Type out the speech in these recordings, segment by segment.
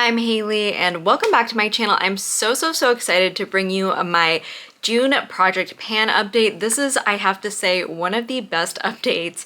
Hi, I'm Haley and welcome back to my channel. I'm so excited to bring you my June project pan update. This is, I have to say, one of the best updates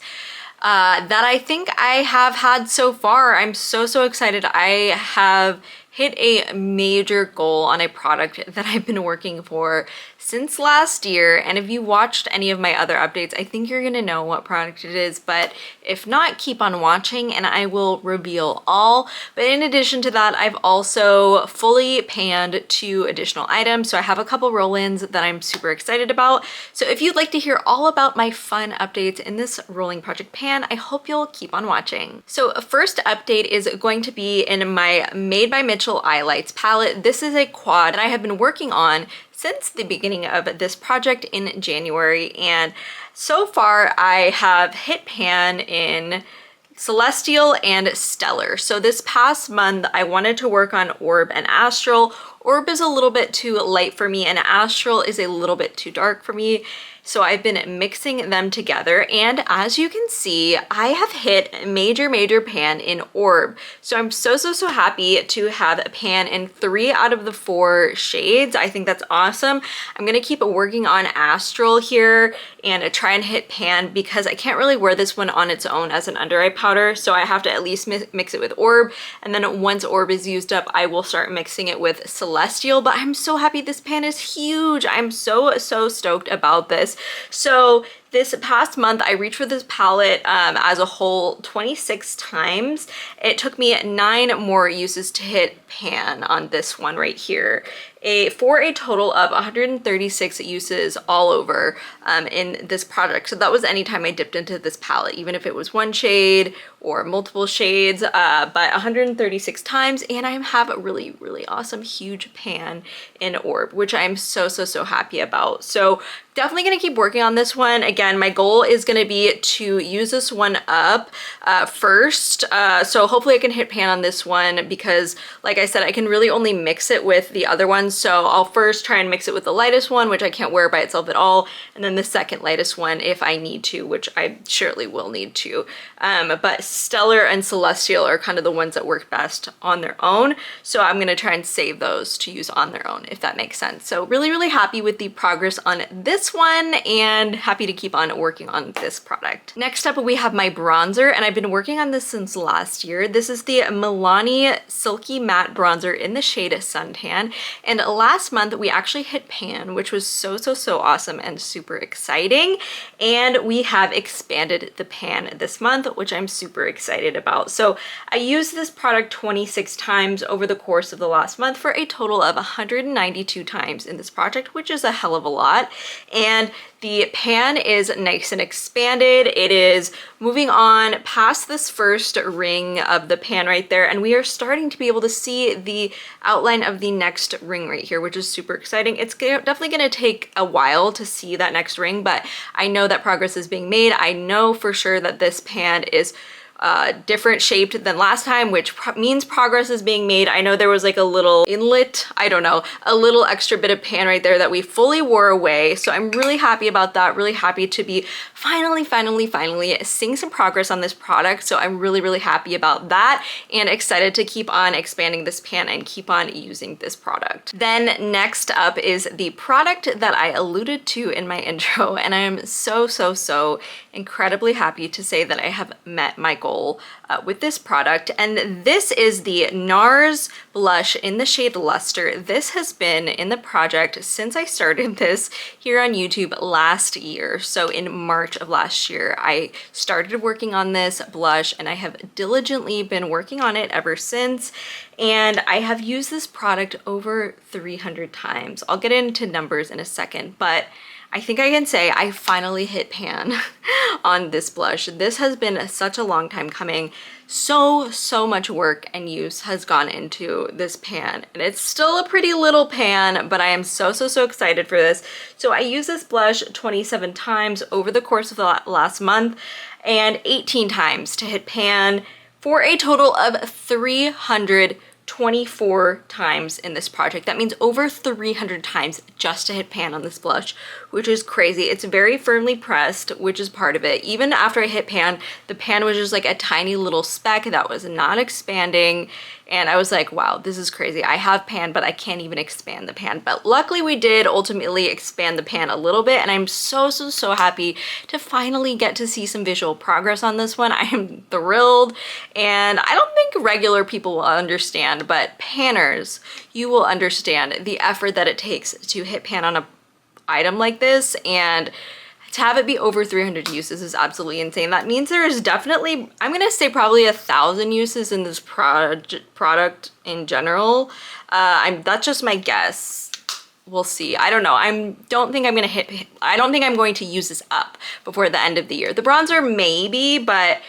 that I think I have had so far. I'm so excited. I have hit a major goal on a product that I've been working for since last year, and if you watched any of my other updates, I think you're gonna know what product it is, but if not, keep on watching and I will reveal all. But in addition to that, I've also fully panned 2 additional items, so I have a couple roll-ins that I'm super excited about. So if you'd like to hear all about my fun updates in this rolling project pan, I hope you'll keep on watching. So first update is going to be in my Made by Mitchell Eye Lights palette. This is a quad that I have been working on since the beginning of this project in January, and so far I have hit pan in Celestial and Stellar. So this past month I wanted to work on Orb and Astral. Orb is a little bit too light for me and Astral is a little bit too dark for me. So I've been mixing them together, and as you can see, I have hit major pan in Orb. So I'm so happy to have a pan in 3 out of the 4 shades. I think that's awesome. I'm gonna keep working on Astral here and try and hit pan because I can't really wear this one on its own as an under eye powder, so I have to at least mix it with Orb, and then once Orb is used up, I will start mixing it with Celestial. But I'm so happy. This pan is huge. I'm so stoked about this. So this past month, I reached for this palette as a whole 26 times. It took me 9 more uses to hit pan on this one right here. For a total of 136 uses all over in this project. So that was any time I dipped into this palette, even if it was 1 shade or multiple shades, but 136 times, and I have a really awesome huge pan in Orb, which I'm so happy about. So definitely gonna keep working on this one. Again, my goal is gonna be to use this one up first. So hopefully I can hit pan on this one because, like I said, I can really only mix it with the other ones. So I'll first try and mix it with the lightest one, which I can't wear by itself at all, and then the second lightest one if I need to, which I surely will need to. But Stellar and Celestial are kind of the ones that work best on their own. So I'm gonna try and save those to use on their own, if that makes sense. So really happy with the progress on this one and happy to keep on working on this product. Next up, we have my bronzer, and I've been working on this since last year. This is the Milani Silky Matte Bronzer in the shade Suntan. And last month we actually hit pan, which was so awesome and super exciting. And we have expanded the pan this month, which I'm super excited about. So I used this product 26 times over the course of the last month for a total of 192 times in this project, which is a hell of a lot. And the pan is nice and expanded. It is moving on past this first ring of the pan right there, and we are starting to be able to see the outline of the next ring right here, which is super exciting. It's definitely gonna take a while to see that next ring, but I know that progress is being made. I know for sure that this pan is different shaped than last time, which means progress is being made. I know there was like a little inlet, I don't know, a little extra bit of pan right there that we fully wore away. So I'm really happy about that, really happy to be finally seeing some progress on this product. So I'm really happy about that and excited to keep on expanding this pan and keep on using this product. Then next up is the product that I alluded to in my intro, and I am so incredibly happy to say that I have met my goal with this product, and this is the Nars Blush in the shade Luster. This has been in the project since I started this here on YouTube last year. So in March of last year, I started working on this blush, and I have diligently been working on it ever since. And I have used this product over 300 times. I'll get into numbers in a second, but I think I can say I finally hit pan on this blush. This has been such a long time coming. So much work and use has gone into this pan, and it's still a pretty little pan, but I am so excited for this. So I used this blush 27 times over the course of the last month and 18 times to hit pan for a total of 324 times in this project. That means over 300 times just to hit pan on this blush, which is crazy. It's very firmly pressed, which is part of it. Even after I hit pan, the pan was just like a tiny little speck that was not expanding. and I was like, wow, this is crazy. I have pan, but I can't even expand the pan. But luckily we did ultimately expand the pan a little bit, and I'm so happy to finally get to see some visual progress on this one. I am thrilled, and I don't think regular people will understand, but panners, you will understand the effort that it takes to hit pan on a item like this, and to have it be over 300 uses is absolutely insane. That means there is definitely, I'm gonna say probably 1,000 uses in this product in general. That's just my guess. We'll see. I don't know. I don't think I'm going to use this up before the end of the year. The bronzer maybe, but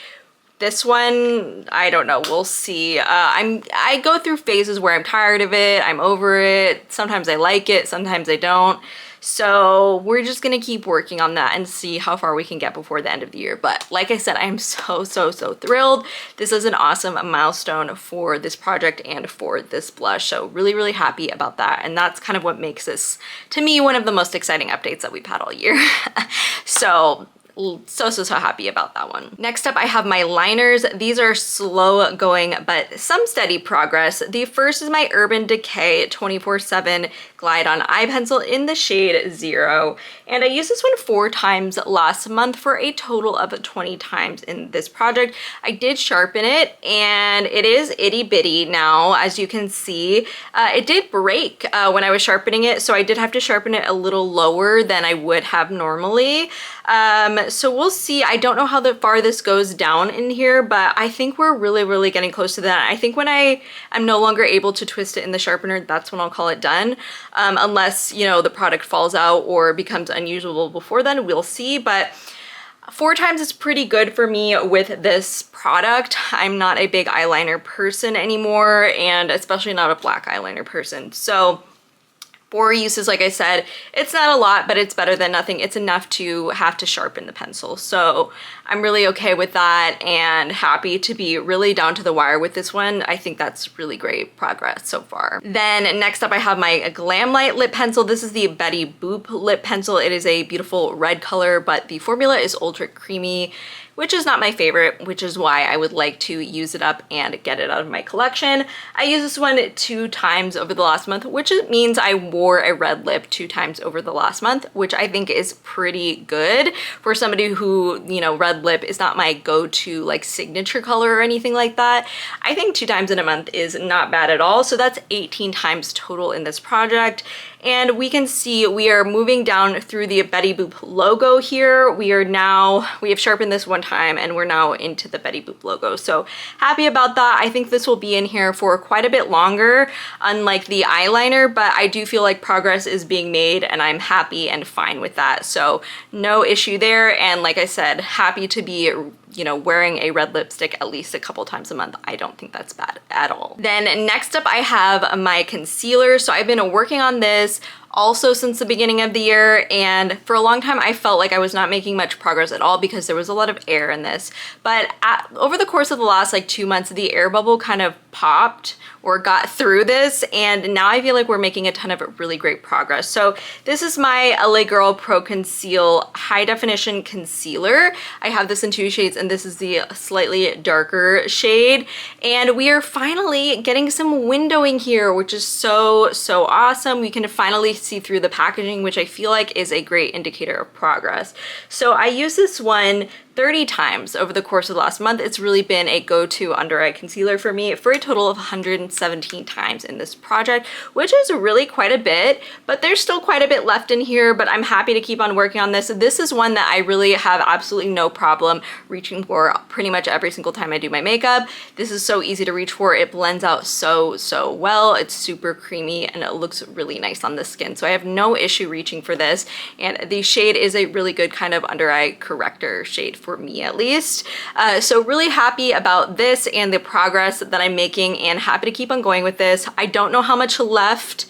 this one, I don't know. We'll see. I go through phases where I'm tired of it. I'm over it. Sometimes I like it. Sometimes I don't. So we're just gonna keep working on that and see how far we can get before the end of the year. But like I said, I am so thrilled. This is an awesome milestone for this project and for this blush. So really happy about that. And that's kind of what makes this, to me, one of the most exciting updates that we've had all year. So happy about that one. Next up, I have my liners. These are slow going, but some steady progress. The first is my Urban Decay 24/7 Glide On Eye Pencil in the shade 0. And I used this one 4 times last month for a total of 20 times in this project. I did sharpen it, and it is itty bitty now, as you can see. It did break when I was sharpening it, so I did have to sharpen it a little lower than I would have normally. So we'll see. I don't know how far this goes down in here, but I think we're really getting close to that. I think when I'm no longer able to twist it in the sharpener, that's when I'll call it done. Unless, you know, the product falls out or becomes unusable before then, we'll see. But 4 times is pretty good for me with this product. I'm not a big eyeliner person anymore, and especially not a black eyeliner person. So 4 uses, like I said, it's not a lot, but it's better than nothing. It's enough to have to sharpen the pencil. So I'm really okay with that and happy to be really down to the wire with this one. I think that's really great progress so far. Then next up, I have my Glam Light lip pencil. This is the Betty Boop lip pencil. It is a beautiful red color, but the formula is ultra creamy, which is not my favorite, which is why I would like to use it up and get it out of my collection. I used this one 2 times over the last month, which means I wore a red lip 2 times over the last month, which I think is pretty good for somebody who, you know, red lip is not my go-to like signature color or anything like that. I think 2 times in a month is not bad at all. So that's 18 times total in this project. And we can see we are moving down through the Betty Boop logo here. We have sharpened this 1 time, and we're now into the Betty Boop logo. So happy about that. I think this will be in here for quite a bit longer, unlike the eyeliner, but I do feel like progress is being made, and I'm happy and fine with that. So no issue there. And like I said, happy to be, you know, wearing a red lipstick at least a couple times a month. I don't think that's bad at all. Then next up, I have my concealer. So I've been working on this also since the beginning of the year, and for a long time I felt like I was not making much progress at all because there was a lot of air in this. But over the course of the last like 2 months, the air bubble kind of popped or got through this, and now I feel like we're making a ton of really great progress. So this is my LA Girl Pro Conceal High Definition Concealer. I have this in 2 shades, and this is the slightly darker shade, and we are finally getting some windowing here, which is so awesome. We can finally see through the packaging, which I feel like is a great indicator of progress. So I use this one 30 times over the course of the last month. It's really been a go-to under eye concealer for me for a total of 117 times in this project, which is really quite a bit, but there's still quite a bit left in here, but I'm happy to keep on working on this. This is one that I really have absolutely no problem reaching for pretty much every single time I do my makeup. This is so easy to reach for. It blends out so well. It's super creamy and it looks really nice on the skin. So I have no issue reaching for this. And the shade is a really good kind of under eye corrector shade for me at least. So really happy about this and the progress that I'm making, and happy to keep on going with this. I don't know how much left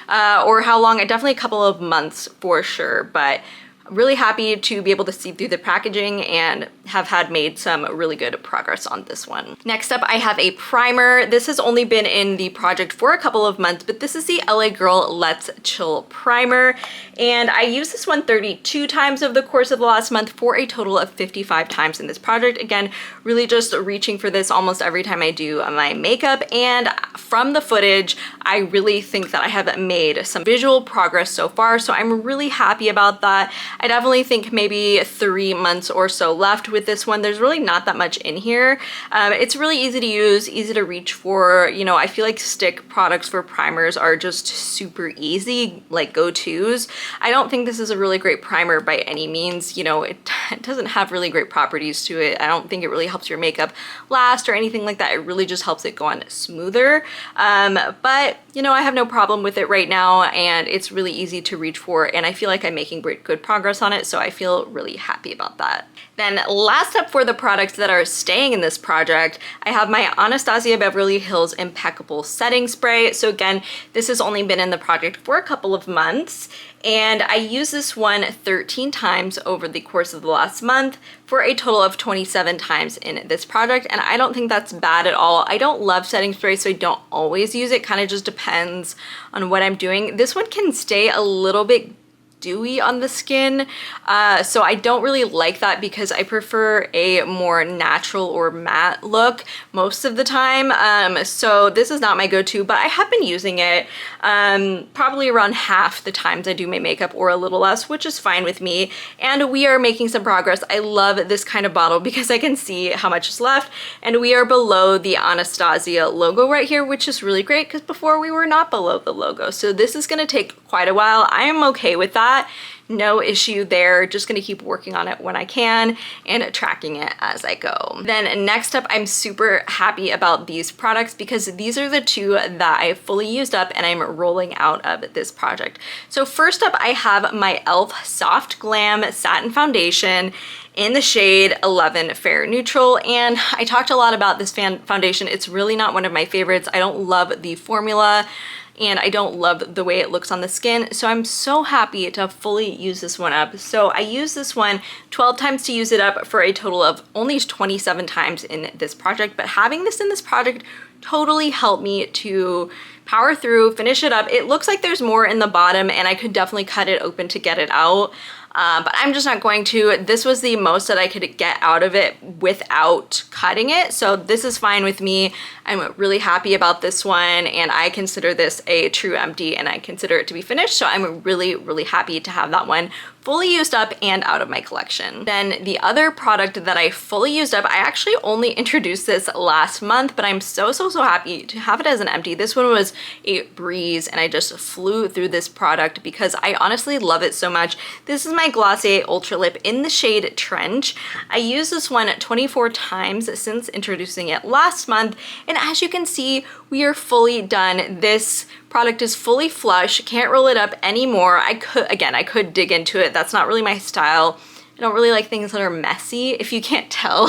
or how long, definitely a couple of months for sure, but Really happy to be able to see through the packaging and have had made some really good progress on this one. Next up, I have a primer. This has only been in the project for a couple of months, but this is the LA Girl Let's Chill Primer. And I used this one 32 times over the course of the last month for a total of 55 times in this project. Again, really just reaching for this almost every time I do my makeup. And from the footage, I really think that I have made some visual progress so far. So I'm really happy about that. I definitely think maybe 3 months or so left with this one. There's really not that much in here. It's really easy to use, easy to reach for. You know, I feel like stick products for primers are just super easy, like go-tos. I don't think this is a really great primer by any means. You know, it doesn't have really great properties to it. I don't think it really helps your makeup last or anything like that. It really just helps it go on smoother. But, you know, I have no problem with it right now, and it's really easy to reach for, and I feel like I'm making good progress on it, so I feel really happy about that. Then last up for the products that are staying in this project, I have my Anastasia Beverly Hills Impeccable Setting Spray. So again, this has only been in the project for a couple of months, and I used this one 13 times over the course of the last month for a total of 27 times in this project, and I don't think that's bad at all. I don't love setting spray, so I don't always use it. Kind of just depends on what I'm doing. This one can stay a little bit dewy on the skin, so I don't really like that because I prefer a more natural or matte look most of the time. So this is not my go-to, but I have been using it probably around half the times I do my makeup, or a little less, which is fine with me, and we are making some progress. I love this kind of bottle because I can see how much is left, and we are below the Anastasia logo right here, which is really great because before we were not below the logo. So this is going to take quite a while. I am okay with that. No issue there. Just gonna keep working on it when I can and tracking it as I go. Then next up, I'm super happy about these products because these are the two that I fully used up and I'm rolling out of this project. So first up, I have my e.l.f. Soft Glam Satin Foundation in the shade 11 Fair Neutral, and I talked a lot about this foundation. It's really not one of my favorites. I don't love the formula, and I don't love the way it looks on the skin, so I'm so happy to fully use this one up. So I used this one 12 times to use it up for a total of only 27 times in this project, but having this in this project totally helped me to power through, finish it up. It looks like there's more in the bottom, and I could definitely cut it open to get it out. But I'm just not going to. This was the most that I could get out of it without cutting it. So this is fine with me. I'm really happy about this one, and I consider this a true empty, and I consider it to be finished. So I'm really, really happy to have that one fully used up and out of my collection. Then the other product that I fully used up, I actually only introduced this last month, but I'm so happy to have it as an empty. This one was a breeze, and I just flew through this product because I honestly love it so much. This is my Glossier Ultra Lip in the shade Trench. I used this one 24 times since introducing it last month, and as you can see, we are fully done. This product is fully flush, can't roll it up anymore. I could dig into it. That's not really my style. I don't really like things that are messy, if you can't tell.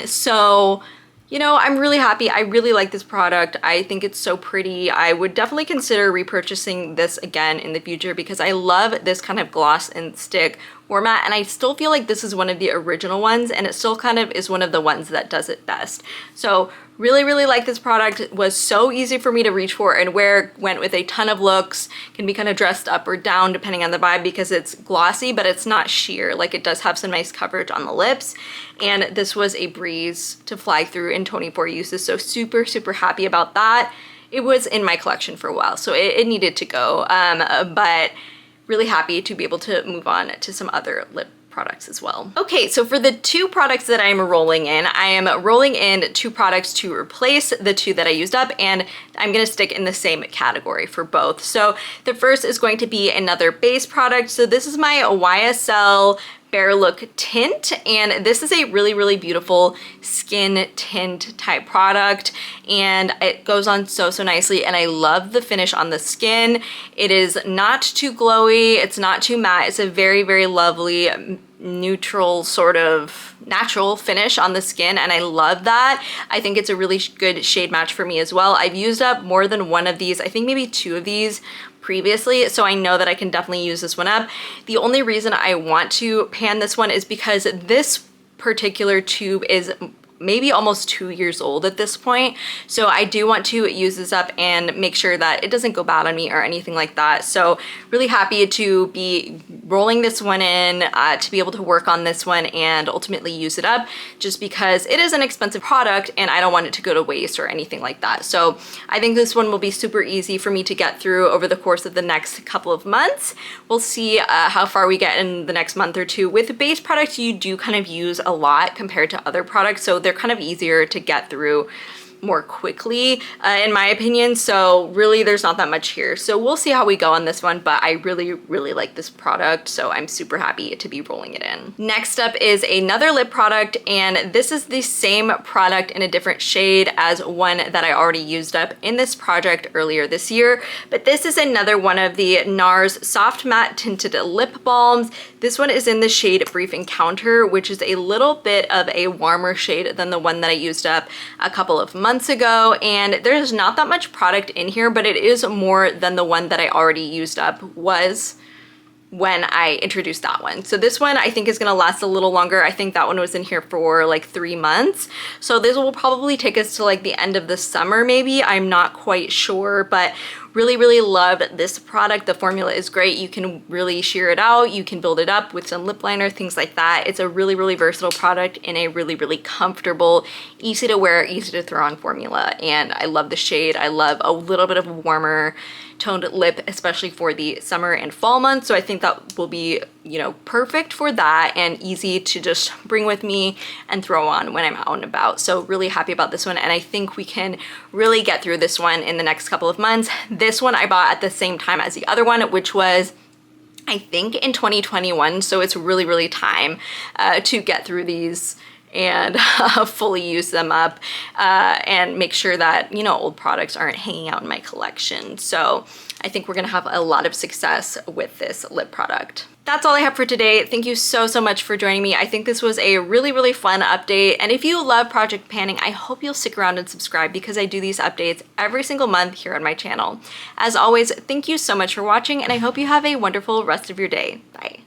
So, you know, I'm really happy. I really like this product. I think it's so pretty. I would definitely consider repurchasing this again in the future because I love this kind of gloss and stick format, and I still feel like this is one of the original ones, and it still kind of is one of the ones that does it best. So really like this product. It was so easy for me to reach for and wear. Went with a ton of looks. Can be kind of dressed up or down depending on the vibe because it's glossy, but it's not sheer. Like, it does have some nice coverage on the lips, and this was a breeze to fly through in 24 uses. So super happy about that. It was in my collection for a while, so it needed to go, but really happy to be able to move on to some other lip products as well. Okay, so for the two products that I'm rolling in, I am rolling in two products to replace the two that I used up, and I'm gonna stick in the same category for both. So the first is going to be another base product. So this is my YSL Bare Look Tint, and this is a really beautiful skin tint type product, and it goes on so nicely, and I love the finish on the skin. It is not too glowy, it's not too matte, it's a very lovely neutral sort of natural finish on the skin, and I love that. I think it's a really good shade match for me as well. I've used up more than one of these, I think maybe 2 of these previously, so I know that I can definitely use this one up. The only reason I want to pan this one is because this particular tube is maybe almost 2 years old at this point. So I do want to use this up and make sure that it doesn't go bad on me or anything like that. So really happy to be rolling this one in, to be able to work on this one and ultimately use it up, just because it is an expensive product and I don't want it to go to waste or anything like that. So I think this one will be super easy for me to get through over the course of the next couple of months. We'll see how far we get in the next month or two. With base products, you do kind of use a lot compared to other products, so they're kind of easier to get through more quickly, in my opinion. So really there's not that much here. So we'll see how we go on this one, but I really, really like this product. So I'm super happy to be rolling it in. Next up is another lip product, and this is the same product in a different shade as one that I already used up in this project earlier this year. But this is another one of the Nars Soft Matte Tinted Lip Balms. This one is in the shade Brief Encounter, which is a little bit of a warmer shade than the one that I used up a couple of months ago, and there's not that much product in here, but it is more than the one that I already used up was when I introduced that one. So this one I think is gonna last a little longer. I think that one was in here for like 3 months. So this will probably take us to like the end of the summer maybe. I'm not quite sure, but really, really love this product. The formula is great. You can really sheer it out. You can build it up with some lip liner, things like that. It's a really, really versatile product in a really, really comfortable, easy to wear, easy to throw on formula. And I love the shade. I love a little bit of a warmer toned lip, especially for the summer and fall months. So I think that will be, you know, perfect for that and easy to just bring with me and throw on when I'm out and about. So really happy about this one. And I think we can really get through this one in the next couple of months. This one I bought at the same time as the other one, which was I think in 2021. So it's really, really time to get through these and fully use them up and make sure that, you know, old products aren't hanging out in my collection. So I think we're gonna have a lot of success with this lip product. That's all I have for today. Thank you so, so much for joining me. I think this was a really, really fun update. And if you love project panning, I hope you'll stick around and subscribe because I do these updates every single month here on my channel. As always, thank you so much for watching, and I hope you have a wonderful rest of your day. Bye.